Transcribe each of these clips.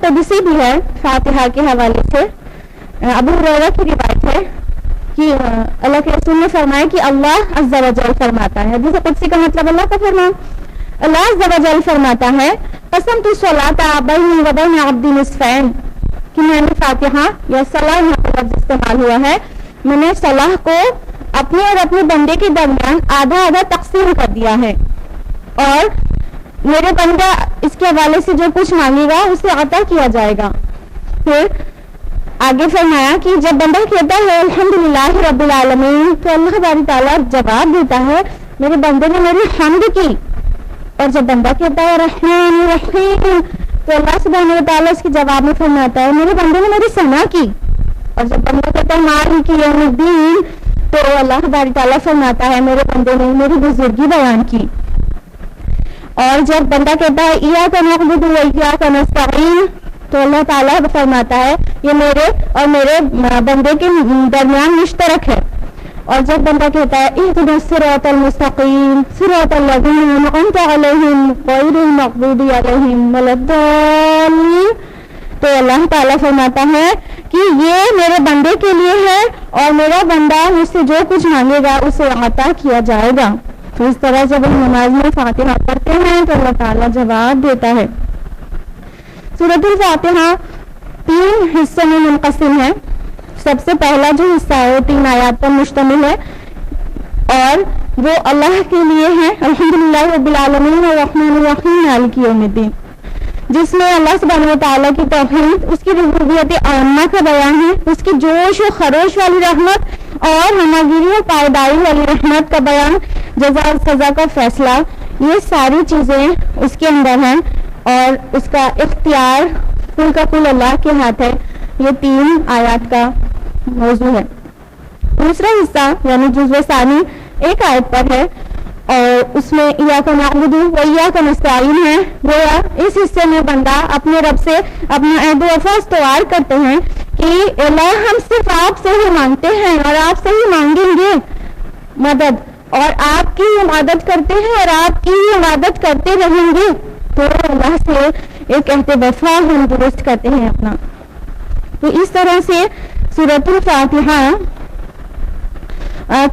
قدسی بھی ہے فاتحہ کے حوالے سے، ابو ہریرہ کی روایت ہے کہ اللہ کے رسول نے فرمایا کہ اللہ عز و جل فرماتا ہے، حدیث قدسی کا مطلب اللہ کا فرمان، اللہ عز و جل فرماتا ہے قسمت الصلاۃ بینی و بین عبدی نصفین، کہ میں نے فاتحہ یا صلاح یہاں پر لفظ استعمال ہوا ہے، میں نے صلاح کو اپنے اور اپنے بندے کے درمیان آدھا آدھا تقسیم کر دیا ہے، اور میرے بندہ اس کے حوالے سے جو کچھ مانگے گا اسے عطا کیا جائے گا۔ پھر آگے فرمایا کہ جب بندہ کہتا ہے الحمدللہ رب العالمین تو اللہ باری تعالیٰ جواب دیتا ہے میرے بندے نے میری حمد کی، اور جب بندہ کہتا ہے رحمان رحیم تو اللہ سبحانہ و تعالیٰ اس کے جواب میں فرماتا ہے میرے بندے نے میری ثنا کی، اور جب بندہ کہتا ہے مالک یوم الدین تو اللہ باری تعالیٰ فرماتا ہے میرے بندے نے میری بزرگی بیان کی، اور جب بندہ کہتا ہے ایاک نعبد و ایاک نستعین تو اللہ تعالیٰ فرماتا ہے یہ میرے اور میرے بندے کے درمیان مشترک ہے، اور جب بندہ کہتا ہے اہدنا الصراط المستقیم صراط الذین انعمت علیہم غیر المغضوب علیہم ولا الضالین تو اللہ تعالیٰ فرماتا ہے کہ یہ میرے بندے کے لیے ہے اور میرا بندہ مجھ سے جو کچھ مانگے گا اسے عطا کیا جائے گا۔ تو اس طرح جب ہم نماز میں فاتحہ پڑھتے ہیں تو اللہ تعالیٰ جواب دیتا ہے۔ سورۃ الفاتحہ 3 حصوں میں منقسم ہے۔ سب سے پہلا جو حصہ ہے 3 آیات پر مشتمل ہے اور وہ اللہ کے لیے ہے، الحمدللہ رب العالمین الرحمن الرحیم مالک یوم الدین، جس میں اللہ سبحانہ و تعالیٰ کی توحید، اس کی ربوبیت عامہ کا بیان ہے، اس کی جوش و خروش والی رحمت اور ہماگیری و پائیداری والی رحمت کا بیان، جزا اور سزا کا فیصلہ، یہ ساری چیزیں اس کے اندر ہیں اور اس کا اختیار کل کا کل اللہ کے ہاتھ ہے۔ یہ 3 آیات کا موضوع ہے۔ دوسرا حصہ یعنی جزء ثانی 1 آیت پر ہے اور اس میں ایاک نعبد و ایاک نستعین ہے۔ گویا اس حصے میں بندہ اپنے رب سے اپنا عہد و وفا استوار کرتے ہیں کہ اللہ ہم صرف آپ سے ہی مانگتے ہیں اور آپ سے ہی مانگیں گے مدد، اور آپ کی عبادت کرتے ہیں اور آپ کی عبادت کرتے رہیں گے۔ تو اللہ سے ایک عہد وفا ہم درست کرتے ہیں اپنا۔ تو اس طرح سے سورۃ الفاتحہ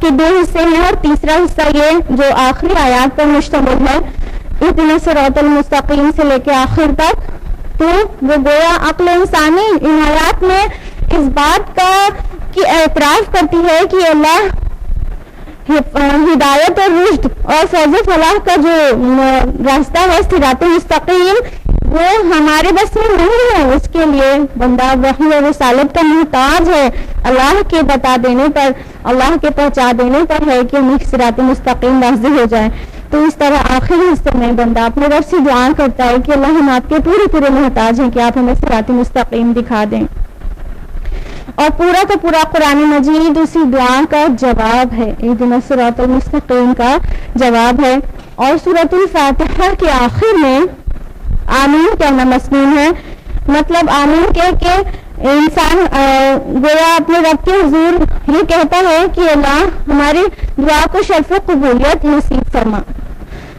کے 2 حصے ہیں اور تیسرا حصہ یہ جو آخری آیات پر مشتمل ہے اہدنا الصراط المستقیم سے لے کے آخر تک، تو وہ گویا عقل انسانی ان آیات میں اس بات کا کی اعتراف کرتی ہے کہ اللہ ہدایت اور رشد اور فیض و فلاح کا جو راستہ ہے صراط مستقیم وہ ہمارے بس میں نہیں ہے، اس کے لیے بندہ وحی و رسالت کا محتاج ہے، اللہ کے بتا دینے پر، اللہ کے پہنچا دینے پر ہے کہ ہمیں صراط مستقیم واضح ہو جائے۔ تو اس طرح آخری حصے میں بندہ اپنے رب سے دعا کرتا ہے کہ اللہ ہم آپ کے پورے محتاج ہیں کہ آپ ہمیں صراط مستقیم دکھا دیں، اور پورا کا پورا قرآن مجید اسی دعا کا جواب ہے، اہدنا الصراط المستقیم کا جواب ہے۔ اور سورۃ الفاتحہ کے آخر میں آمین کہنا مسنون ہے، مطلب آمین کہہ کے انسان گویا اپنے رب کے حضور یہ کہتا ہے کہ اللہ ہماری دعا کو شرف و قبولیت نصیب فرما۔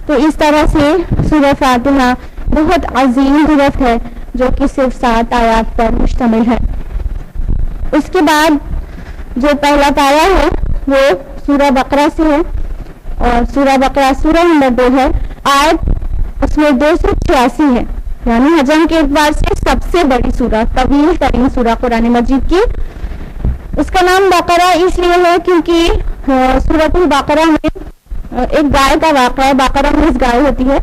تو اس طرح سے سورہ فاتحہ بہت عظیم درخت ہے جو کہ صرف 7 آیات پر مشتمل ہے۔ اس کے بعد جو پہلا پارہ ہے وہ سورہ بقرہ سے ہے، اور سورہ بقرہ سورہ نمبر 2 ہے، آیت اس میں 286 ہے، یعنی حجم کے اعتبار سے سب سے بڑی سورہ، طویل ترین سورہ قرآن مجید کی۔ اس کا نام بقرہ اس لیے ہے کیونکہ سورۃ البقرہ میں ایک گائے کا واقعہ ہے، بقرہ میں گائے ہوتی ہے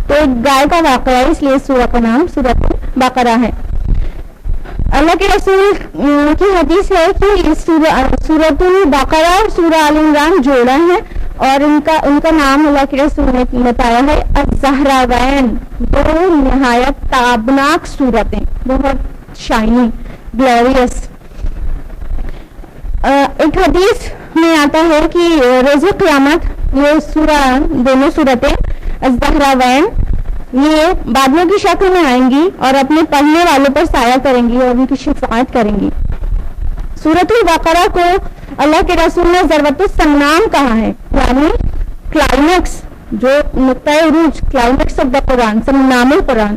تو ایک گائے کا واقعہ ہے، اس لیے سورہ کا نام سورۃ البقرہ ہے۔ اللہ کے رسول کی حدیث ہے کہ سورۃ البقرہ اور سورہ آل عمران جوڑا ہے، اور ان کا نام اللہ کے رسول نے بتایا ہے الزہراوین، 2 نہایت تابناک صورتیں، بہت شائنی گلوریس۔ ایک حدیث میں آتا ہے کہ روز قیامت یہ دونوں صورتیں الزہراوین یہ بادلوں کی شکل میں آئیں گی اور اپنے پڑھنے والوں پر سایہ کریں گی اور ان کی شفاعت کریں گی۔ سورۃ البقرہ کو اللہ کے رسول نے ذروۃ السنام کہا ہے، یعنی کلائمیکس، جو نقطۂ عروج، کلائمیکس آف دا قرآن، سنام القرآن۔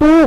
2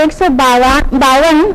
152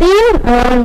3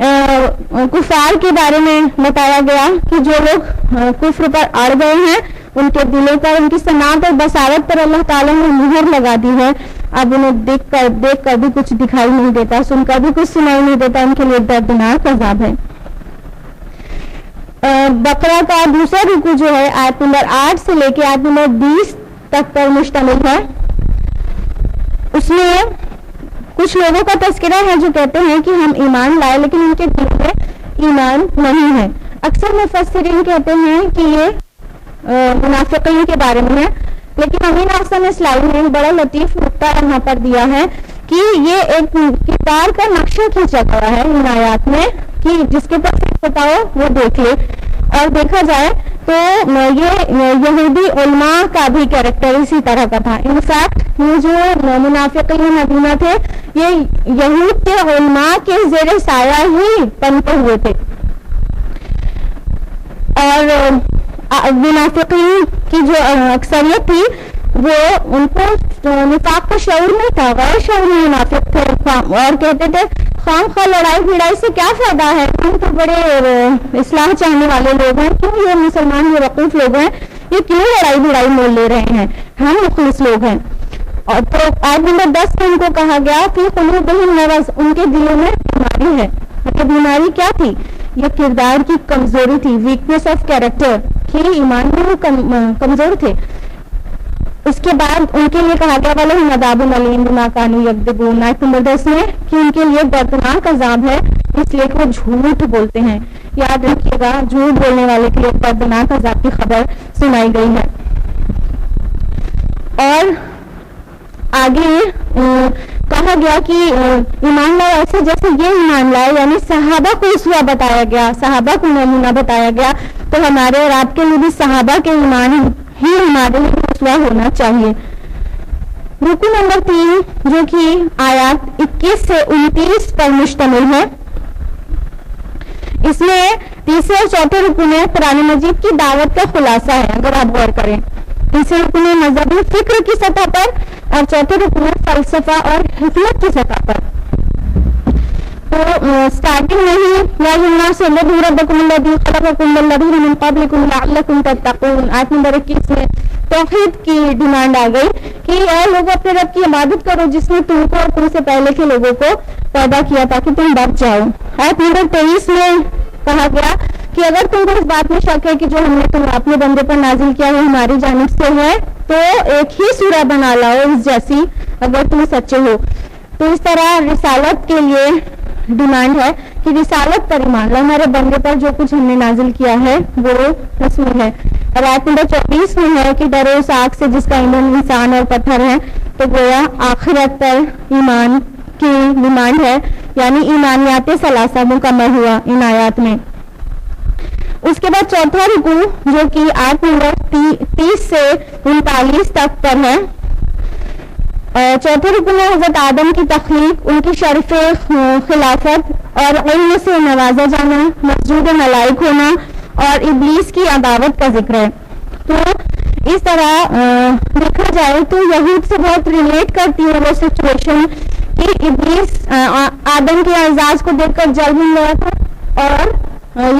کفار کے بارے میں بتایا گیا کہ جو لوگ کفر پر اڑ گئے ہیں ان کے دلوں پر ان کی سماعت اور بصارت پر اللہ تعالیٰ نے مہر لگا دی ہے. اب انہیں دیکھ کر بھی کچھ دکھائی نہیں دیتا, سن کر بھی کچھ سنائی نہیں دیتا, ان کے لیے دردناک عذاب ہے. بقرہ کا دوسرا رکوع جو ہے آیت نمبر 8 سے لے کے آیت نمبر 20 تک پر مشتمل ہے. اس میں کچھ لوگوں کا تذکرہ ہے جو کہتے ہیں کہ ہم ایمان لائے لیکن ان کے دل میں ایمان نہیں ہے. اکثر مفسرین کہتے ہیں کہ یہ منافقین کے بارے میں ہے, لیکن امین احسن اسلائی نے بڑا لطیف نقطہ یہاں پر دیا ہے کہ یہ ایک کردار کا نقشہ کھینچا گیا ہے ان آیات میں کہ جس کے پاس بتاؤ وہ دیکھ لے. اور دیکھا جائے تو یہ یہودی علماء کا بھی کیریکٹر اسی طرح کا تھا. انفیکٹ یہ جو منافقین مدینہ تھے یہ یہود کے علماء کے زیر سایہ ہی پنپے ہوئے تھے, اور منافقین کی جو اکثریت تھی وہ ان کو نفاق کا شعور نہیں تھا, غیر شعوری منافق تھے اور کہتے تھے خام خواہ لڑائی بھڑائی سے کیا فائدہ ہے, ہم تو بڑے اصلاح چاہنے والے لوگ ہیں, کیوں یہ مسلمان یہ وقوف لوگ ہیں یہ کیوں لڑائی بھڑائی مول لے رہے ہیں, ہم مخلص لوگ ہیں. اور تو آیت نمبر 10 میں ان کو کہا گیا کہ قلوبہم مرض, ان کے دلوں میں بیماری ہے. یہ بیماری کیا تھی؟ یہ کردار کی کمزوری تھی, ویکنیس آف کیریکٹر, کہ ایمان میں وہ کمزور تھے. اس کے بعد ان کے لیے کہا گیا وَلَهُمْ عَذَابٌ أَلِيمٌ بِمَا كَانُوا يَكْذِبُونَ. آیت نمبر 10 میں کہ ان کے لیے دردناک عذاب ہے اس لیے کہ وہ جھوٹ بولتے ہیں. یاد رکھیے گا جھوٹ بولنے والے کے لیے دردناک عذاب کی خبر سنائی گئی ہے. اور آگے کہا گیا کہ ایمان لائے ایسے جیسے یہ ایمان لائے, یعنی صحابہ کو اسوہ بتایا گیا, صحابہ کو نمونہ بتایا گیا, تو ہمارے اور آپ کے لیے بھی صحابہ کے ایمان ہی ہمارے لیے اسوہ ہونا چاہیے. رکوع نمبر 3 جو کہ آیات 21 سے 29 پر مشتمل ہے, اس میں تیسرے اور چوتھے رکوع میں قرآن مجید کی دعوت کا خلاصہ ہے. اگر آپ غور کریں تیسرے رکوع میں مذہبی فکر کی سطح پر اور چوتھے رکوع میں فلسفہ اور حکمت کی سطح پر. تو اسٹارٹنگ میں ہی یا الناس اعبدوا ربکم الذی خلقکم والذین من قبلکم لعلکم تتقون, آیت نمبر 21 میں توحید کی ڈیمانڈ آ گئی کہ اے لوگوں اپنے رب کی عبادت کرو جس نے تم کو اور تم سے پہلے کے لوگوں کو پیدا کیا تاکہ تم بچ جاؤ. آیت نمبر 23 میں کہا گیا کہ اگر تم کو اس بات میں شک ہے کہ جو ہم نے تم اپنے بندے پر نازل کیا ہے ہماری جانب سے ہے تو ایک ہی سورہ بنا لاؤ اس جیسی اگر تم سچے ہو. تو اس طرح رسالت کے لیے ڈیمانڈ ہے کہ رسالت پر ایمان لاؤ, ہمارے بندے پر جو کچھ ہم نے نازل کیا ہے وہ رسول ہے. اور آیت نمبر 24 میں ہے کہ ڈرو اس آگ سے جس کا ایندھن انسان اور پتھر ہے. تو گویا آخرت پر ایمان کی ڈیمانڈ ہے, یعنی ایمانیات ثلاثہ مکمل ہوا ان آیات میں. اس کے بعد چوتھا رکوع جو کہ آیت نمبر 30 سے 39 تک پر ہے. چوتھے رکوع میں حضرت آدم کی تخلیق, ان کی شرف خلافت اور علم سے نوازا جانا, مسجود ملائک ہونا اور ابلیس کی عداوت کا ذکر ہے. تو اس طرح دیکھا جائے تو یہود سے بہت ریلیٹ کرتی ہے وہ سچویشن کہ ابلیس آدم کے اعزاز کو دیکھ کر جل بھی گیا تھا اور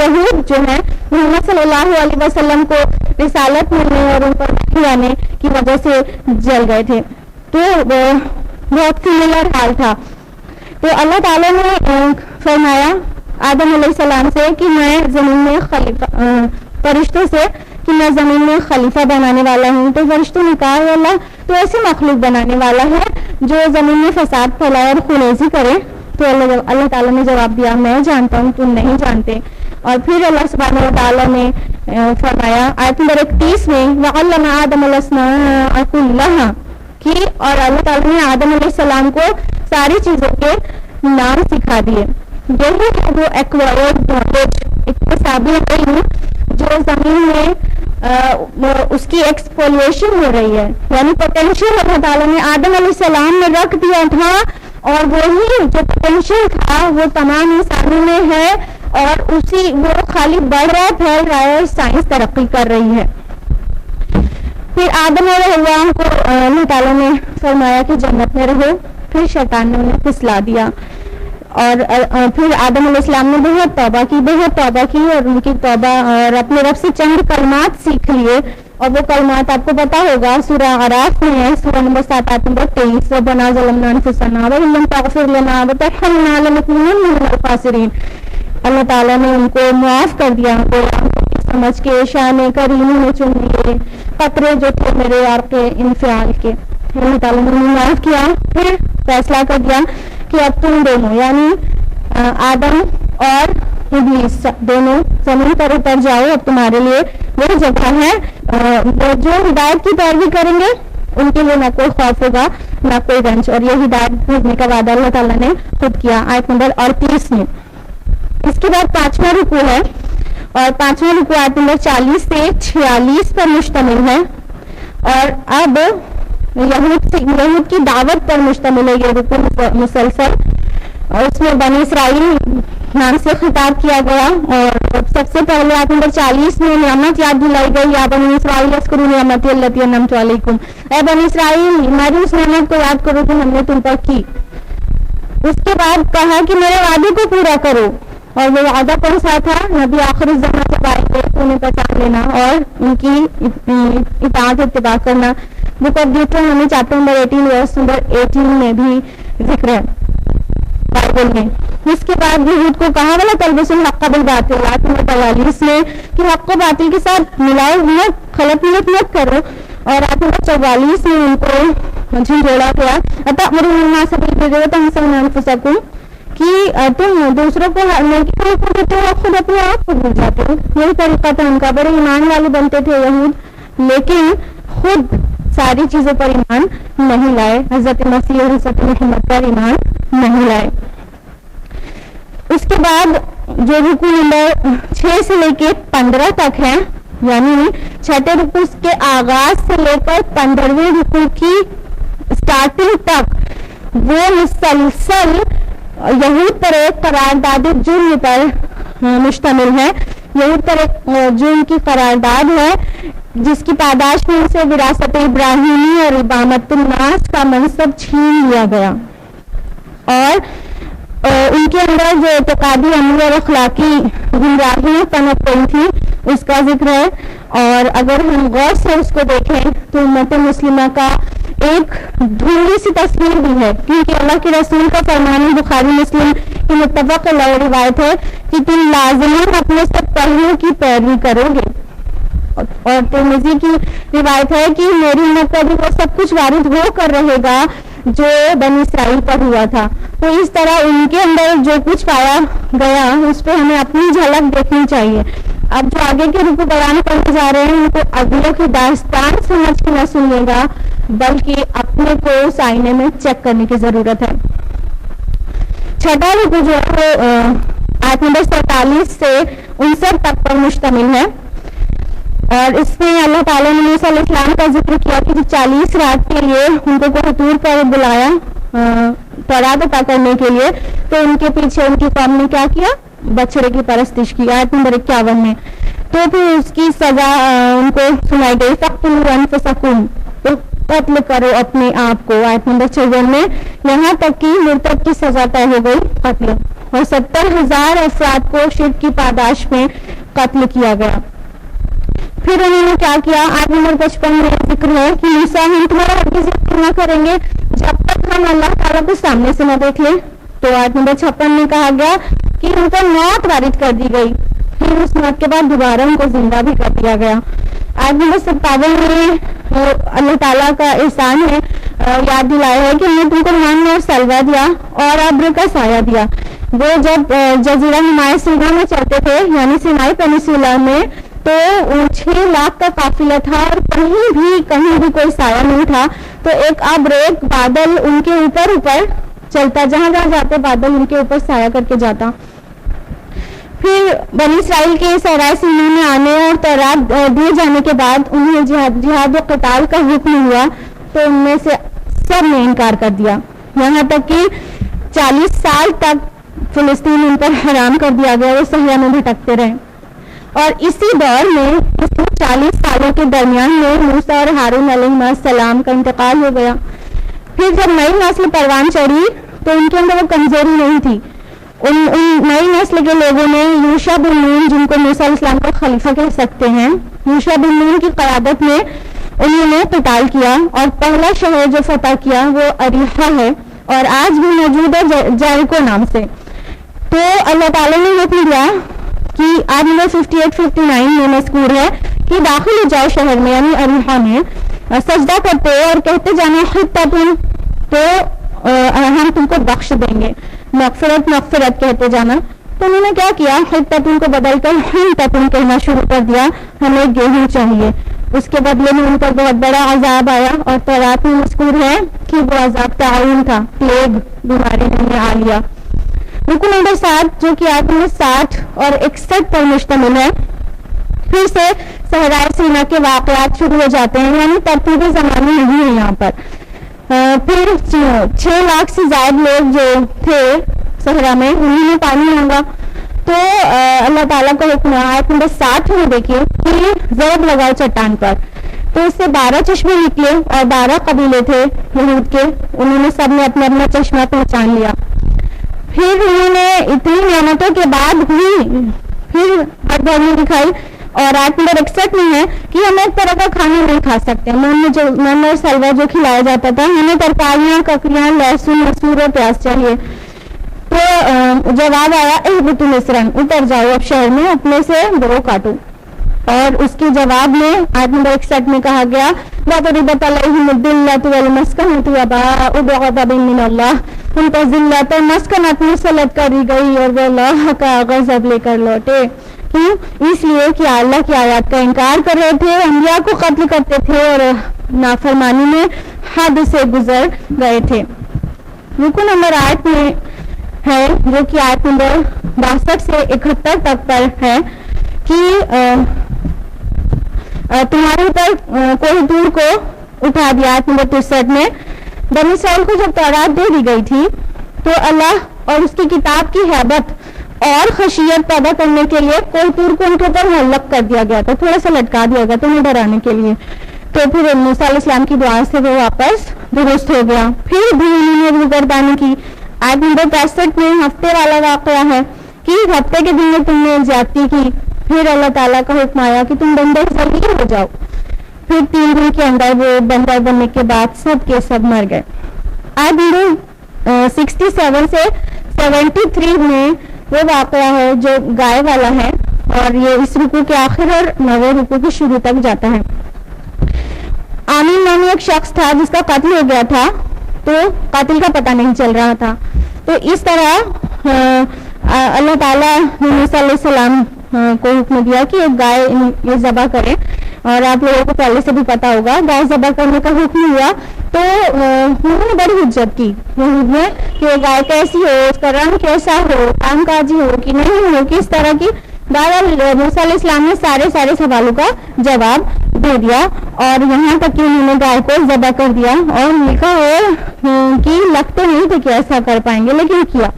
یہود جو ہے محمد صلی اللہ علیہ وسلم کو رسالت ملنے اور ان پر وحی آنے کی وجہ سے جل گئے تھے. تو بہت سملر حال تھا. تو اللہ تعالیٰ نے فرمایا آدم علیہ السلام سے کہ میں زمین میں فرشتوں سے کہ میں زمین میں خلیفہ بنانے والا ہوں. تو فرشتوں نے کہا اے اللہ تو ایسی مخلوق بنانے والا ہے جو زمین میں فساد پھیلائے اور خونریزی کرے. تو اللہ تعالیٰ نے جواب دیا میں جانتا ہوں تم نہیں جانتے. اور پھر اللہ سبحانہ و تعالیٰ نے فرمایا آیت نمبر 31 میں وَعَلَّمَ آدَمَ الْأَسْمَاءَ كُلَّهَا کہ اور اللہ تعالیٰ نے آدم علیہ السلام کو ساری چیزوں کے نام سکھا دیے. یہی ہے وہ ایکوائرڈ نالج, اکتسابی علم جو زمین میں اس کی ایکسپلوریشن ہو رہی ہے, یعنی پوٹینشیل اللہ تعالیٰ نے آدم علیہ السلام میں رکھ دیا تھا اور وہی جو پوٹینشیل تھا وہ تمام انسانوں میں ہے اور اسی وہ خالی بڑھ رہا ہے, پھیل رہا ہے, سائنس ترقی کر رہی ہے. پھر آدم اور حوا کو اللہ تعالیٰ نے فرمایا کہ جنت میں رہو, پھر شیطان نے انہیں پھسلا دیا. اور پھر آدم علیہ السلام نے بہت توبہ کی اور ان کی توبہ اور اپنے رب سے چند کلمات سیکھ لیے، اور وہ کلمات آپ کو پتا ہوگا سورہ اعراف میں ہے، سورہ نمبر 7 آیت نمبر 23، ربنا ظلمنا انفسنا وان لم تغفر لنا وترحمنا لنکونن من الخاسرین۔ اللہ تعالیٰ نے ان کو معاف کر دیا، ان کو سمجھ کے شان کریمی میں چن لیے، قطرے جو تھے میرے آپ کے انفعال کے، اللہ تعالیٰ نے انہیں معاف کیا۔ پھر فیصلہ کر دیا کہ اب تم دونوں یعنی آدم اور ابلیس دونوں زمین پر اتر جاؤ، اب تمہارے لیے وہ جگہ ہے، جو ہدایت کی پیروی کریں گے ان کے لیے نہ کوئی خوف ہوگا نہ کوئی رنج، اور یہ ہدایت بھیجنے کا وعدہ اللہ تعالیٰ نے خود کیا آیت نمبر 38 میں۔ اس کے بعد 5واں رکوع ہے، اور 5واں رکوع آیت نمبر 40 سے 46 پر مشتمل ہے، اور اب یہود کی دعوت پر مشتمل ہے یہ رکوع مسلسل، اور اس میں بنی اسرائیل نام سے خطاب کیا گیا، اور سب سے پہلے آیت نمبر 40 میں نعمت یاد دلائی گئی، یا بنی اسرائیل اذکروا نعمتی التی انعمت علیکم، اے بنی اسرائیل ہماری اس نعمت کو یاد کرو کہ ہم نے تم پر کی۔ اس کے بعد کہا کہ میرے وعدے کو پورا کرو، اور وہ وعدہ کون سا تھا؟ نبی آخر الزمان سے آئیں گے تو انہیں پہچان لینا اور ان کی اطاعت اتباع کرنا۔ Book of Deuteronomy chapter number 18 verse number 18 میں بھی ذکر ہے بائبل میں۔ اس کے بعد یہود کو کہا ولا تلبسوا الحق بالباطل، آیت نمبر 42 میں کہ حق کو باطل کے ساتھ ملائے مت، خلط مت کرو، اور آیت نمبر 44 میں ان کو جھنجھوڑا گیا اتأمرون الناس بالبر وتنسون انفسکم، کہ تم دوسروں کو نیکی کا حکم دیتے ہو اور خود اپنے آپ کو بھول جاتے ہو۔ یہی طریقہ تھا ان کا، بڑے ایمان والے بنتے تھے یہود لیکن خود ساری چیزوں پر ایمان نہیں لائے، حضرت مسیح اور حضرت محمد پر ایمان نہیں لائے۔ اس کے بعد جو رکوع نمبر 6 سے لے کے 15 تک ہے، یعنی چھٹے رکوع کے آغاز سے لے کر 15ویں رکوع کی سٹارٹنگ تک وہ مسلسل یہود پر ایک قرارداد جرم پر مشتمل ہے۔ یہود پر ایک جرم کی قرارداد ہے جس کی پاداش میں سے وراثت ابراہیمی اور امامت الناس کا منصب چھین لیا گیا، اور ان کے اندر جو اعتقادی عملی اور اخلاقی گمراہیاں پنپ گئی تھی اس کا ذکر ہے۔ اور اگر ہم غور سے اس کو دیکھیں تو امت مسلمہ کا ایک دھندلی سی تصویر بھی ہے، کیونکہ اللہ کے رسول کا فرمان بخاری مسلم کی متفق علیہ روایت ہے کہ تم لازماً اپنے سب پہلوؤں کی پیروی کرو گے، اور ترمذی کی روایت ہے کہ میری امت پر بھی وہ سب کچھ وارد ہو کر رہے گا جو بنی اسرائیل پر ہوا تھا۔ تو اس طرح ان کے اندر جو کچھ پایا گیا اس پہ ہمیں اپنی جھلک دیکھنی چاہیے۔ اب جو آگے کے رکوع بیان کرنے جا رہے ہیں ان کو اگلوں کی داستان سمجھ کے نہ سنیے گا بلکہ اپنے کو اس آئینے میں چیک کرنے کی ضرورت ہے۔ چھٹا رکوع جو ہے آیت نمبر 47 سے 59 تک پر مشتمل ہے، اور اس میں اللہ تعالیٰ نے موسیٰ علیہ السلام کا ذکر کیا کہ جب 40 رات کے لیے ان کو کوہ طور پر بلایا تورات عطا کرنے کے لیے، تو ان کے پیچھے ان کی قوم نے کیا کیا؟ بچڑے کی پرستش کی، آیت نمبر 51 میں۔ تو پھر اس کی سزا ان کو سنائی گئی، فاقتلوا انفسکم، تو قتل کرو اپنے آپ کو، آیت نمبر 54 میں، یہاں تک کہ مرتد کی سزا طے ہو گئی قتل، اور 70,000 افراد کو شرک کی پاداش میں قتل کیا گیا۔ پھر انہوں نے کیا کیا؟ آیت نمبر 55 میں ذکر ہے کہ موسیٰ ہم تمہارا ہرگز ذکر نہ کریں گے جب تک ہم اللہ تعالیٰ کو سامنے سے نہ دیکھ لیں۔ تو آیت نمبر 56 میں کہا گیا کہ ان کو موت وارد کر دی گئی، پھر اس موت کے بعد دوبارہ ان کو زندہ بھی کر دیا گیا۔ آیت نمبر 57 میں اللہ تعالیٰ کا احسان ہے، یاد دلایا ہے کہ ہم نے تم کو مان اور سلوہ دیا اور ابر کا سایہ دیا۔ وہ جب جزیرہ نمائے سینا میں چلتے تھے یعنی سینائی پینسولا میں، تو 6 لاکھ کا قافلہ تھا اور کہیں بھی کوئی سایہ نہیں تھا، تو ایک ابر ایک بادل ان کے اوپر چلتا، جہاں جاتے بادل ان کے اوپر سایہ کر کے جاتا۔ پھر بنی اسرائیل کے صحرائے سینا میں آنے اور تورات دیے جانے کے بعد انہیں جہاد و قتال کا حکم ہوا، تو ان میں سے سب نے انکار کر دیا، یہاں تک کہ 40 سال تک فلسطین ان پر حرام کر دیا گیا، وہ صحرا میں بھٹکتے رہے۔ اور اسی دور میں 40 سالوں کے درمیان میں موسیٰ اور ہارون علیہ السلام کا انتقال ہو گیا۔ پھر جب نئی نسل پروان چڑھی تو ان کے اندر وہ کمزوری نہیں تھی، ان نئی نسل کے لوگوں نے یوشع بن نون، جن کو موسیٰ علیہ السلام کا خلیفہ کہہ سکتے ہیں، یوشع بن نون کی قیادت میں انہوں نے قتال کیا، اور پہلا شہر جو فتح کیا وہ اریحہ ہے، اور آج بھی موجود ہے جیریکو نام سے۔ تو اللہ تعالیٰ نے حکم دیا کہ آج نمبر 58-59 میں مذکور ہے کہ داخل ہو جاؤ شہر میں، یعنی اریحہ میں، سجدہ کرتے اور کہتے جانا حطۃ، تو ہم تم کو بخش دیں گے، مغفرت کہتے جانا۔ تو انہوں نے کیا کیا، حطۃ کو بدل کر حنطۃ کہنا شروع کر دیا، ہمیں گیہوں چاہیے۔ اس کے بدلے میں ان پر بہت بڑا عذاب آیا، اور تورات میں مذکور ہے کہ وہ عذاب طاعون تھا، پلیگ بیماری نے آ لیا۔ رکن نمبر 7 جو کہ آیت نمبر 60 اور 61 پر مشتمل ہے، پھر سے صحرائے سینا کے واقعات شروع ہو جاتے ہیں، یعنی ترتیب زمانی نہیں ہے یہاں پر۔ پھر 6 لاکھ سے زائد لوگ جو تھے صحرا میں، انہوں نے پانی مانگا، تو اللہ تعالیٰ کا حکم آیت نمبر 60 میں دیکھیے کہ ضرب لگاؤ چٹان پر، تو اس سے 12 چشمے نکلے، اور 12 قبیلے تھے یہود کے، انہوں نے سب نے اپنا اپنا چشمہ پہچان لیا۔ پھر انہوں نے اتنی نعمتوں کے بعد بھی پھر ہر دھرمی دکھائی، اور آیت نمبر 61 میں ہے کہ ہم ایک طرح کا کھانا نہیں کھا سکتے، من اور سلوا جو کھلایا جاتا تھا، ہمیں ترکاریاں، ککڑیاں، لہسن، مسور اور پیاز چاہیے۔ تو جواب آیا اہبطوا مصرا، اتر جاؤ اب شہر میں، اپنے سے برو کاٹو۔ اور اس کے جواب میں آیت نمبر 61 میں کہا گیا وَضُرِبَتْ عَلَيْهِمُ الذِّلَّةُ وَالْمَسْكَنَةُ وَبَاءُوا بِغَضَبٍ مِّنَ اللَّهِ، ان پر ذلت اور مسکنت مسلط کری گئی، اور وہ اللہ کا غضب لے کر لوٹے۔ کیوں؟ اس لیے کہ اللہ کی آیات کا انکار کر رہے تھے، انبیاء کو قتل کرتے تھے، اور نافرمانی میں حد سے گزر گئے تھے۔ رکو نمبر 8 میں ہے جو کہ آیت نمبر 62 سے 71 تک پر ہے کہ تمہارے اوپر کوئی دور کو اٹھا دیا۔ آیت نمبر 63 میں بنی اسرائیل کو جب تورات دے دی گئی تھی تو اللہ اور اس کی کتاب کی ہیبت اور خشیت پیدا کرنے کے لیے کوئی تور کو ان کے اوپر معلق کر دیا گیا تھا، تھوڑا سا لٹکا دیا گیا تھا انہیں ڈرانے کے لیے۔ تو پھر موسیٰ علیہ السلام کی دعا سے وہ واپس درست ہو گیا۔ پھر بھی انہوں نے روگردانی کی۔ آیت نمبر 65 میں ہفتے والا واقعہ ہے کہ ہفتے کے دن میں تم نے زیادتی کی، پھر اللہ تعالیٰ کا حکم آیا کہ تم بندر ذلیل ہو جاؤ۔ پھر 3 دن کے اندر وہ بندر بننے کے بعد سب کے سب مر گئے۔ آیت نمبر 67 سے 73 میں وہ واقعہ ہے جو گائے والا ہے، اور یہ اس رکوع کے آخر اور 9ویں رکوع کے شروع تک جاتا ہے۔ آمین نامی ایک شخص تھا جس کا قتل ہو گیا تھا، تو قاتل کا پتہ نہیں چل رہا تھا۔ تو اس طرح اللہ تعالیٰ نے موسیٰ علیہ السلام کو حکم دیا کہ ایک گائے یہ ذبح کرے، اور آپ لوگوں کو پہلے سے بھی پتا ہوگا گائے ذبح کرنے کا حکم ہوا تو انہوں نے بڑی حجت کی کہ گائے کیسی ہو، اس کا رنگ کیسا ہو، کام کاجی ہو کہ نہیں ہو، کس طرح کی۔ بہرحال موسیٰ علیہ السلام نے سارے سوالوں کا جواب دے دیا، اور یہاں تک کہ انہوں نے گائے کو ذبح کر دیا، اور لکھا ہے کہ لگتے نہیں تھے کہ ایسا کر پائیں گے لیکن کیا۔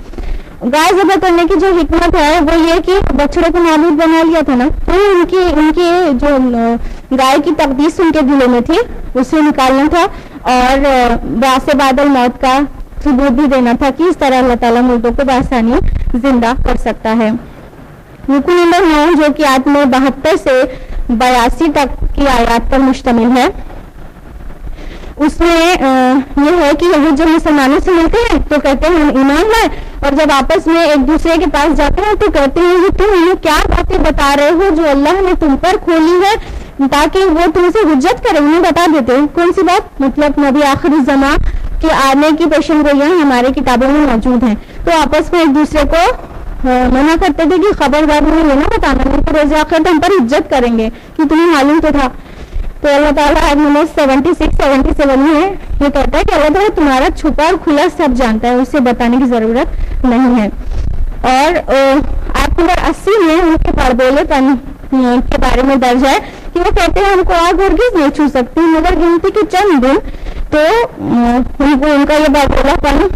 گائے ذبح کرنے کی جو حکمت ہے وہ یہ کہ بچڑے کو معبود بنا لیا تھا نا، تو ان کی جو گائے کی تقدیس ان کے دلوں میں تھی اسے نکالنا تھا، اور باعث بعد الموت کا ثبوت بھی دینا تھا کہ اس طرح اللہ تعالیٰ مردوں کو بآسانی زندہ کر سکتا ہے۔ رکن نمبر 9 جو کہ آیت میں 72 سے 82 تک کی آیات پر مشتمل ہے، اس میں یہ ہے کہ یہود جب مسلمانوں سے ملتے ہیں تو کہتے ہیں ہم ایمان لائے، اور جب آپس میں ایک دوسرے کے پاس جاتے ہیں تو کہتے ہیں کہ تم ہمیں کیا باتیں بتا رہے ہو جو اللہ نے تم پر کھولی ہے تاکہ وہ تم سے حجت کرے۔ انہیں بتا دیتے ہیں کون سی بات، مطلب نبی آخر الزماں کے آنے کی پیشن گوئیاں ہمارے کتابوں میں موجود ہیں، تو آپس میں ایک دوسرے کو منع کرتے تھے کہ خبردار ہمیں یہ نہ بتانا، نہیں تو روز آخر ہم پر حجت کریں گے کہ تمہیں معلوم تو تھا۔ تو اللہ تعالیٰ نمبر 76-77 میں یہ کہتا ہے کہ اللہ تعالیٰ تمہارا چھپا اور کھلا سب جانتا ہے، اسے بتانے کی ضرورت نہیں ہے۔ اور آیت نمبر 80 میں ان کے پڑبولے پن کے بارے میں درج ہے کہ وہ کہتے ہیں ہم کو آگ ہرگز نہیں چھو سکتی مگر گنتی کے چند دن، تو ان کا یہ پڑبولا پن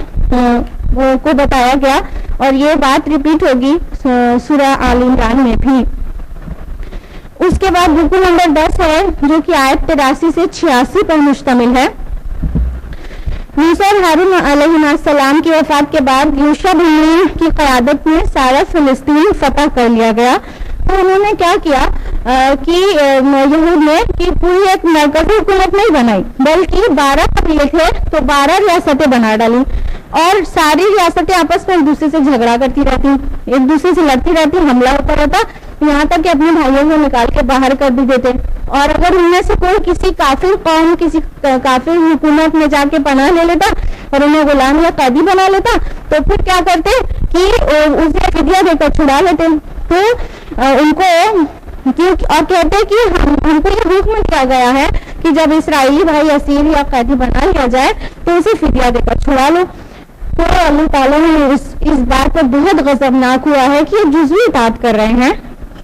کو بتایا گیا، اور یہ بات ریپیٹ ہوگی سورہ آل عمران میں بھی۔ اس کے بعد رکو نمبر 10 ہے جو کہ آیت 83 سے 86 پر مشتمل ہے۔ موسیٰ اور ہارون علیہ السلام کی وفات کے بعد یوشع بن نون کی قیادت میں سارا فلسطین فتح کر لیا گیا. تو انہوں نے کیا کیا کہ یہود نے کہ پوری ایک مرکزی حکومت نہیں بنائی بلکہ 12 قبیلے تھے تو 12 ریاستیں بنا ڈالی اور ساری ریاستیں آپس میں ایک دوسرے سے جھگڑا کرتی رہتی, ایک دوسرے سے لڑتی رہتی, حملہ ہوتا رہتا, یہاں تک کہ اپنے بھائیوں کو نکال کے باہر کر بھی دیتے. اور اگر ان میں سے کوئی کسی کافر قوم کسی کافر حکومت میں جا کے پناہ لے لیتا اور انہیں غلام یا قیدی بنا لیتا تو پھر کیا کرتے کہ اسے فدیہ دے کر چھڑا لیتے. تو ان کو اور کہتے کہ ہم کو یہ حکم دیا گیا ہے کہ جب اسرائیلی بھائی اسیر یا قیدی بنا لیا جائے تو اسے فدیہ دے کر چھڑا لو. تو اللہ تعالیٰ نے اس بات پر بہت غضبناک ہوا ہے کہ یہ جزوی اطاعت کر رہے ہیں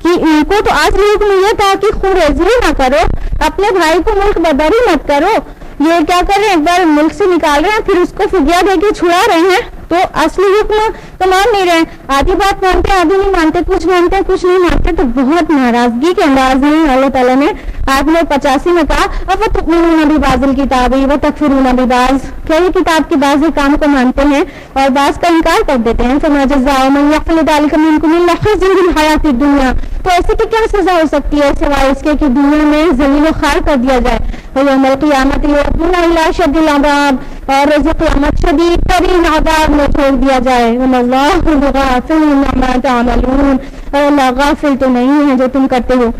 کہ ان کو تو آج حکم یہ تھا کہ خوریزی نہ کرو, اپنے بھائی کو ملک بدری مت کرو. یہ کیا کر رہے ہیں, ایک بار ملک سے نکال رہے ہیں پھر اس کو فدیہ دے کے چھڑا رہے ہیں. تو اصلی حکم تو مان نہیں رہے, آدھی بات مانتے آدھی نہیں مانتے, کچھ مانتے کچھ نہیں مانتے. تو بہت ناراضگی کے انداز میں اللہ تعالیٰ نے آیت نمبر 85 میں کہا افتؤمنون ببعض الکتاب وتکفرون ببعض, کہ یہ کتاب کے بعض کام کو مانتے ہیں اور بعض کا انکار کر دیتے ہیں. فما جزاء من یفعل ذلک منکم الا خزی فی الحیاۃ الدنیا, تو ایسے کی کیا سزا ہو سکتی ہے سوائے اس کے کہ دنیا میں ذلیل و خوار کر دیا جائے. ویوم القیامۃ یردون الی اشد العذاب, اور روز قیامت شدید ترین عذاب میں چھوڑ دیا جائے. واللہ بغافل عما تعملون, اور اللہ غافل تو نہیں ہے جو تم کرتے ہو.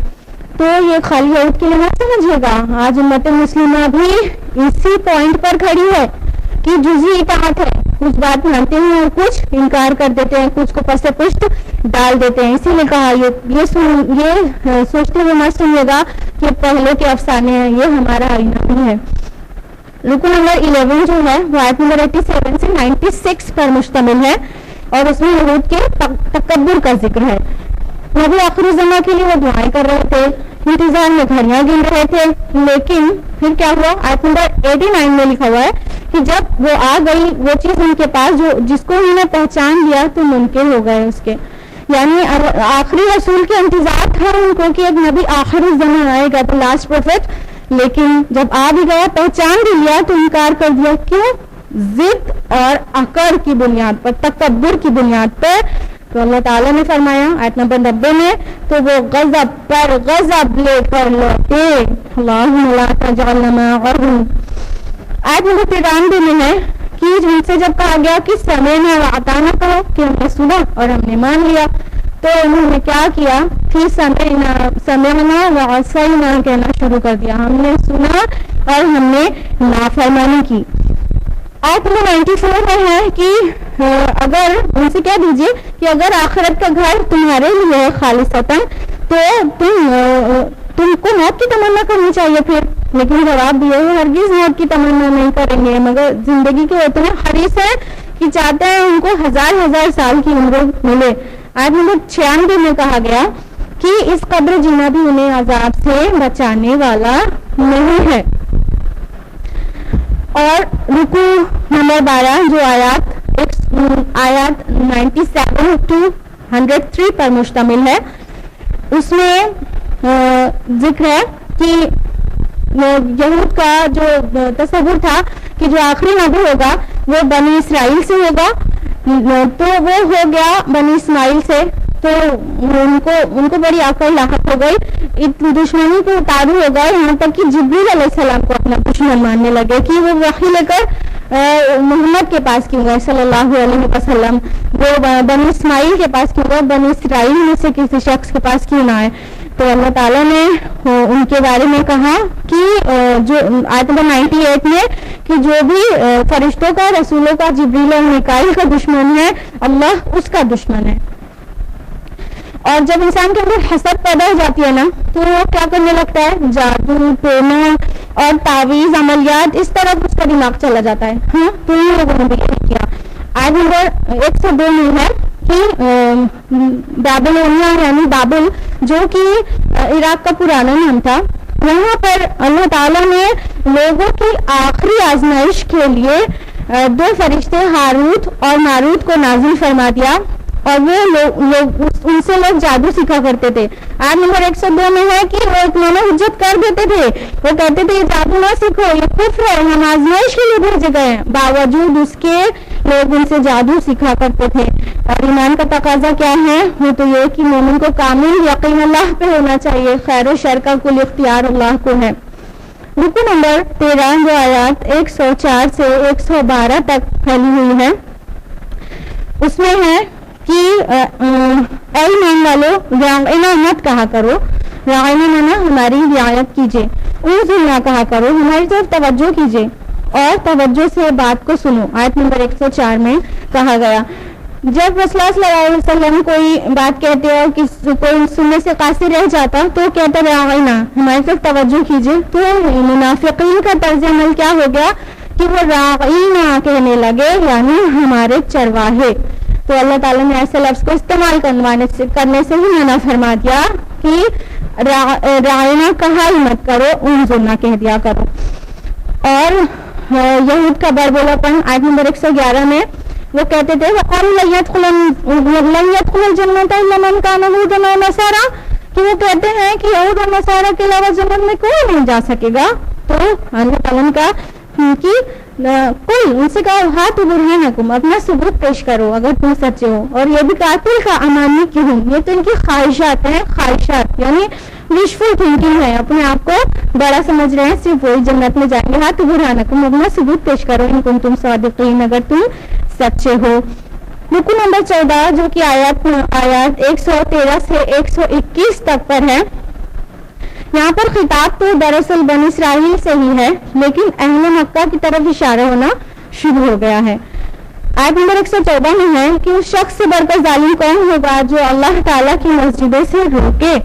تو یہ خالی عہد کے لحاظ سمجھے گا آج امت مسلمہ بھی اسی پوائنٹ پر کھڑی ہے کہ جزوی اطاعت ہے, کچھ بات مانتے ہیں اور کچھ انکار کر دیتے ہیں, کچھ کو پس پشت ڈال دیتے ہیں. اسی لیے کہا یہ سوچتے ہوئے مت سنیے گا کہ پہلے کے افسانے ہیں, یہ ہمارا آئینہ بھی ہے. رکن نمبر 11 جو ہے وہ آیت نمبر 87 سے 96 پر مشتمل ہے اور اس میں یہود کے تکبر کا ذکر ہے. وہ بھی آخری زماں کے لیے وہ دعائیں کر رہے تھے, انتظار میں گھڑیاں گن رہے تھے, لیکن پھر کیا ہوا, آیت نمبر 89 میں لکھا ہوا ہے کہ جب وہ آ گئی وہ چیز ان کے پاس جس کو انہوں نے پہچان لیا تو منکر ہو گئے اس کے. یعنی آخری رسول کے انتظار تھا ان کو کہ ایک نبی آخری زمان آئے گا, تو لاسٹ پروفیٹ, لیکن جب آ بھی گیا پہچان بھی لیا تو انکار کر دیا. کیوں؟ ضد اور اکڑ کی بنیاد پر, تکبر کی بنیاد پر. تو اللہ تعالیٰ نے فرمایا آیت نمبر 90 میں, تو وہ غضب پر غضب لے کر لوٹے. اللہم لا تجعلنا معهم. آیت نمبر 93 میں ہے کہ ان سے جب کہا گیا کہ سمعنا واطعنا کہو, کہ ہم نے سنا اور ہم نے مان لیا, تو انہوں نے کیا کیا, پھر سمعنا وعصینا کہنا شروع کر دیا. ہم نے سنا اور ہم نے نافرمانی کی. آیت نمبر 94 میں ہے کہ اگر ان سے کہہ دیجئے کہ اگر آخرت کا گھر تمہارے لیے ہے خالصتاً تو تم کو موت کی تمنا کرنی چاہیے پھر. لیکن جواب دیا ہے ہرگز موت کی تمنا نہیں کریں گے, مگر زندگی کے اتنے حریص ہیں کہ چاہتے ہیں ان کو ہزار سال کی عمر ملے. آیت نمبر 96 میں کہا گیا کہ اس قبر جینا بھی انہیں عذاب سے بچانے والا نہیں ہے. اور رکوع نمبر 12 جو آیات 97 to 103 پر مشتمل ہے, اس میں ذکر ہے کہ یہود کا جو تصور تھا کہ جو آخری نبی ہوگا وہ بنی اسرائیل سے ہوگا, تو وہ ہو گیا بنی اسماعیل سے. تو ان کو بڑی عقل لاحق ہو گئی, دشمنی کو اتارو ہو گئے, یہاں تک کہ جبریل علیہ السلام کو اپنا دشمن ماننے لگے کہ وہ وحی لے کر محمد کے پاس کیوں گئے صلی اللہ علیہ وسلم, وہ بنی اسماعیل کے پاس کیوں گئے, بنی اسرائیل میں سے کسی شخص کے پاس کیوں نہ آئے. تو اللہ تعالیٰ نے ان کے بارے میں کہا کہ جو آیت نمبر 98 میں کہ جو بھی فرشتوں کا, رسولوں کا, جبریل اور میکائیل کا دشمن ہے اللہ اس کا دشمن ہے. اور جب انسان کے اندر حسد پیدا ہو جاتی ہے نا تو وہ کیا کرنے لگتا ہے, جادو, ٹونا اور تعویذ عملیات, اس طرح اس کا دماغ چلا جاتا ہے. ہاں, تو ان لوگوں نے بھی یہی کیا. آیت نمبر 102 میں ہے کہ بابلونیا یعنی بابل جو کہ عراق کا پرانا نام تھا, وہاں پر اللہ تعالیٰ نے لوگوں کی آخری آزمائش کے لیے 2 فرشتے ہاروت اور ماروت کو نازل فرما دیا. اور وہ لوگ ان سے لوگ جادو سیکھا کرتے تھے. آیت نمبر 102 میں ہے کہ وہ اطمینان حجت کر دیتے تھے, وہ کہتے تھے یہ جادو نہ سیکھو, یہ کفر ہے, ہم آزمائش کے لیے بھیجے گئے ہیں. باوجود اس کے لوگ ان سے جادو سیکھا کرتے تھے. اور ایمان کا تقاضا کیا ہے؟ وہ تو یہ کہ مومن کو کامل یقین اللہ پہ ہونا چاہیے, خیر و شر کا کل اختیار اللہ کو ہے. رکو نمبر 13 جو آیات 104 سے 112 تک پھیلی ہوئی ہے, اس میں ہے کہ اے ایمان والو راعنا مت کہا کرو, راعنا منا ہماری رعایت کیجیے, انظرنا کہا کرو ہماری طرف توجہ کیجیے اور توجہ سے بات کو سنو. آیت نمبر 104 میں کہا گیا جب رسول اللہ صلی اللہ علیہ وسلم کوئی بات کہتے اور کوئی سننے سے قاصر رہ جاتا تو کہتا راعنا ہماری طرف توجہ کیجیے. تو منافقین کا طرز عمل کیا ہو گیا کہ وہ راعنا کہنے لگے, یعنی ہمارے چرواہے. تو اللہ تعالیٰ نے ایسے لفظ کو استعمال کرنے سے ہی منع فرما دیا کہ راعنا کہا ہی مت کرو, انظرنا کہہ دیا کرو. اور یہود کا بربولا پن آیت نمبر 111 میں وہ کہتے تھے وَقَالُوا لَن يَدْخُلَ الْجَنَّةَ إِلَّا مَنْ كَانَ هُودًا أَوْ نَصَارَىٰ, کہ وہ کہتے ہیں کہ یہود اور نصارہ کے علاوہ جنت میں کوئی نہیں جا سکے گا. تو اللہ تعالیٰ نے کہا کہ کوئی ان سے کہا ہاتھ برہانکم, اپنا ثبوت پیش کرو اگر تم سچے ہو. اور یہ بھی قاتل کا امانی کیوں ہوں, یہ تو ان کی خواہشات ہیں, خواہشات یعنی وشفل تھنکنگ ہے, اپنے آپ کو بڑا سمجھ رہے ہیں, صرف وہی جنت میں جائیں گے. ہاتھ برہانکم, اپنا ثبوت پیش کرو ان کنتم صادقین, اگر تم سچے ہو. رکو نمبر 14 جو کہ آیات 113 سے 121 تک پر ہے, یہاں پر خطاب تو دراصل بنی اسرائیل سے ہی ہے, لیکن اہل مکہ کی طرف اشارہ ہونا شروع ہو گیا ہے. آیت نمبر 114 میں ہے کہ اس شخص سے بڑھ کر ظالم کون ہوگا جو اللہ تعالیٰ کی مسجدوں سے روکے.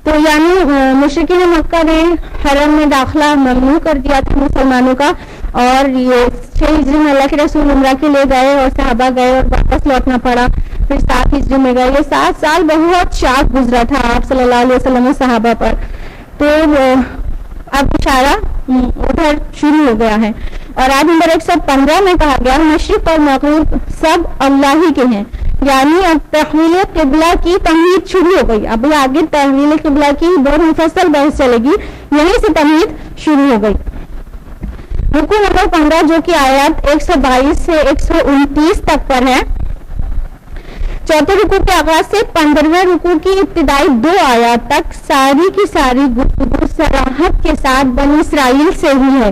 تو یعنی مشرکین مکہ نے حرم میں داخلہ ممنوع کر دیا تھا مسلمانوں کا, اور یہ 6 ہجری میں اللہ کے رسول عمرہ کے لے گئے اور صحابہ گئے اور واپس لوٹنا پڑا. پھر 7 ہجری میں گئے. یہ 7 سال بہت شاق گزرا تھا آپ صلی اللہ علیہ وسلم و صحابہ پر. تو اب اشارہ ادھر شروع ہو گیا ہے. اور آیت نمبر 115 میں کہا گیا مشرق اور مغرب سب اللہ ہی کے ہیں, یعنی اب تحویل قبلہ کی تمہید شروع ہو گئی. ابھی آگے تحویل قبلہ کی بہت مفصل بحث چلے گی, یہیں سے تمہید شروع ہو گئی. رکو نمبر 15 جو کہ آیات 122 سے 129 تک پر ہے, چوتھے رکوع کے آغاز سے 15ویں رکوع کی ابتدائی 2 آیات تک ساری کی ساری گفتگو صراحت کے ساتھ بنی اسرائیل سے ہی ہے.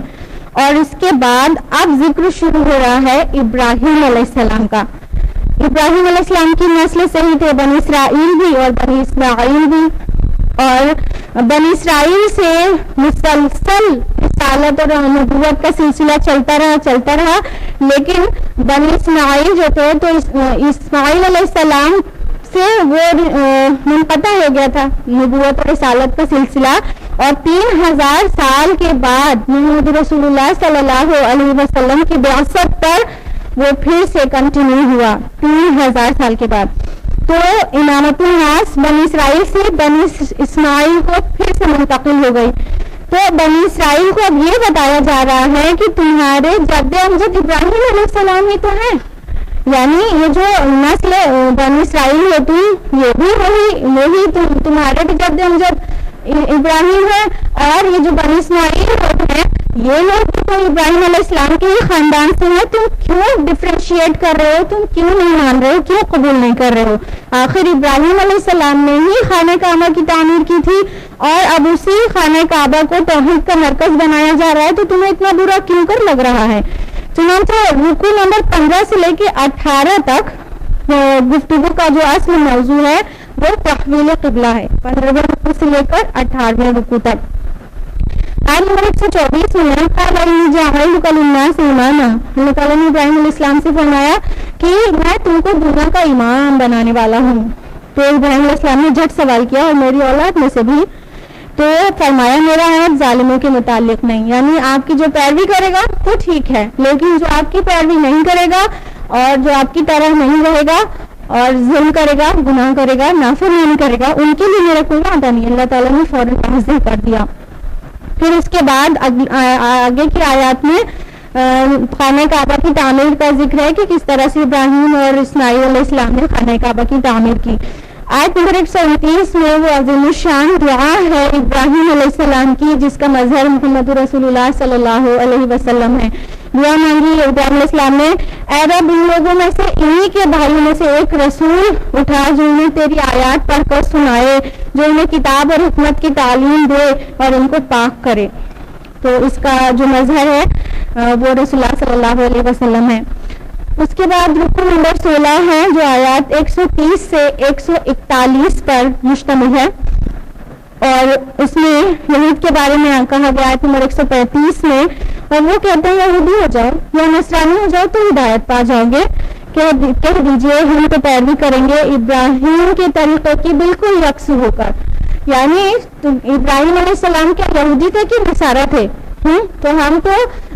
اور اس کے بعد اب ذکر شروع ہو رہا ہے ابراہیم علیہ السلام کا. ابراہیم علیہ السلام کی نسل سے ہی تھے بنی اسرائیل بھی اور بنی اسماعیل بھی, اور بنی اسرائیل سے مسلسل رسالت اور نبوت کا سلسلہ چلتا رہا. لیکن بنی اسماعیل جو تھے تو اسماعیل علیہ السلام سے وہ منقطع ہو گیا تھا نبوت اور رسالت کا سلسلہ, اور 3000 سال کے بعد محمد رسول اللہ صلی اللہ علیہ وسلم کی بعثت پر وہ پھر سے کنٹینیو ہوا 3000 سال کے بعد. تو امامت الناس بنی اسرائیل سے بنی اسماعیل کو پھر سے منتقل ہو گئی. تو بنی اسرائیل کو اب یہ بتایا جا رہا ہے کہ تمہارے جد امجد ابراہیم علیہ السلام ہی تو ہیں, یعنی یہ جو نسل بنی اسرائیل ہے تم, یہ بھی وہی تمہارے بھی جد امجد ابراہیم ہے, اور یہ جو بنی اسماعیل لوگ ہیں یہ لوگ تو ابراہیم علیہ السلام کے ہی خاندان سے ہیں. تم کیوں ڈفرینشیٹ کر رہے ہو, تم کیوں نہیں مان رہے ہو, کیوں قبول نہیں کر رہے ہو؟ آخر ابراہیم علیہ السلام نے ہی خانہ کعبہ کی تعمیر کی تھی, اور اب اسی خانہ کعبہ کو توحید کا مرکز بنایا جا رہا ہے, تو تمہیں اتنا برا کیوں کر لگ رہا ہے؟ چنانچہ رکوع نمبر 15 سے لے کے 18 تک گفتگو کا جو اصل موضوع ہے وہ تحویل قبلہ ہے, 15ویں رکوع سے لے کر 18ویں رکوع تک. آیت نمبر 124 میں قال انی جاعلک للناس اماما, اللہ تعالیٰ نے ابراہیم علیہ السلام سے فرمایا کہ میں تم کو دنیا کا امام بنانے والا ہوں. تو ابراہیم علیہ السلام نے جھٹ سوال کیا اور میری اولاد میں سے بھی؟ تو فرمایا میرا عہد ظالموں کے متعلق نہیں, یعنی آپ کی جو پیروی کرے گا تو ٹھیک ہے, لیکن جو آپ کی پیروی نہیں کرے گا اور جو آپ کی طرح نہیں رہے گا اور ظلم کرے گا, گناہ کرے گا, نافرمانی کرے گا, ان کے لیے میرا کوئی وعدہ نہیں. اللہ تعالیٰ نے فوراً واضح کر دیا. پھر اس کے بعد آگے کی آیات میں خانہ کعبہ کی تعمیر کا ذکر ہے کہ کس طرح سے ابراہیم اور اسماعیل علیہ السلام نے خانہ کعبہ کی تعمیر کی. آیت نمبر 129 میں وہ عظیم الشان دعا ہے ابراہیم علیہ السلام کی جس کا مظہر محمد رسول اللہ صلی اللہ علیہ وسلم ہے. دعا مانگی ابراہیم علیہ السلام نے, اے رب ان لوگوں میں سے انہی کے بھائیوں میں سے ایک رسول اٹھا جو انہیں تیری آیات پڑھ کر سنائے, جو انہیں کتاب اور حکمت کی تعلیم دے اور ان کو پاک کرے. تو اس کا جو مظہر ہے وہ رسول اللہ صلی اللہ علیہ وسلم ہے. اس کے بعد رکن نمبر 16 ہے جو آیات 130 سے 141 پر مشتمل ہے, اور اس میں یہود کے بارے میں کہا گیا آیت نمبر 135 میں, اور وہ کہتے ہیں یہودی ہو جاؤ یا نصرانی ہو جاؤ تو ہدایت پا جاؤ گے. کہہ دیجئے ہم تو پیروی کریں گے ابراہیم کے طریقے کی بالکل یکسو ہو کر. یعنی ابراہیم علیہ السلام کے یہودی تھے کہ نصارہ تھے, تو ہم تو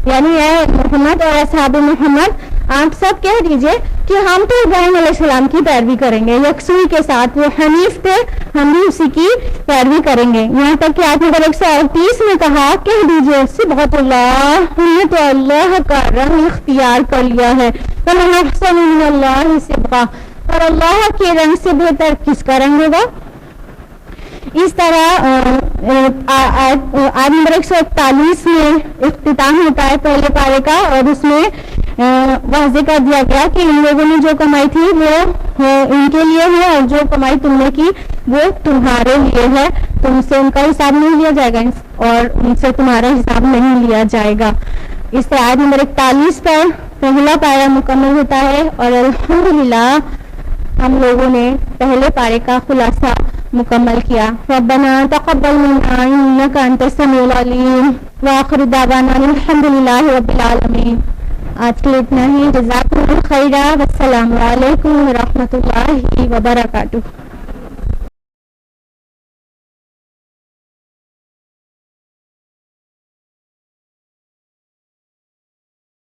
یعنی اے محمد اور اصحاب محمد آپ سب کہہ دیجئے کہ ہم تو ابراہیم علیہ السلام کی پیروی کریں گے یکسوئی کے ساتھ. وہ حنیف تھے, ہم بھی اسی کی پیروی کریں گے. یہاں تک کہ آیت نمبر 138 میں کہا کہہ دیجئے صبغۃ اللہ, ہم نے تو اللہ کا رنگ اختیار کر لیا ہے, ومن احسن من اللہ صبغہ, اور اللہ کے رنگ سے بہتر کس کا رنگ ہوگا. اس طرح آیت نمبر 141 میں اختتام ہوتا ہے پہلے پارے کا, اور اس میں واضح کر دیا گیا کہ ان لوگوں نے جو کمائی تھی وہ ان کے لیے ہے, اور جو کمائی تم نے کی وہ تمہارے لیے ہے. تم سے ان کا حساب نہیں لیا جائے گا اور ان سے تمہارا حساب نہیں لیا جائے گا. اس طرح آیت نمبر 41 پر پہلا پارہ مکمل ہوتا ہے, اور الحمدللہ ہم لوگوں نے پہلے پارے کا خلاصہ مکمل کیا. ربنا تقبل منا انک انت السمیع العلیم وآخر دعوانا الحمدللہ رب العالمین. آج کے لیے اتنا ہی. جزاکم اللہ خیرا, والسلام علیکم ورحمۃ اللہ وبرکاتہ.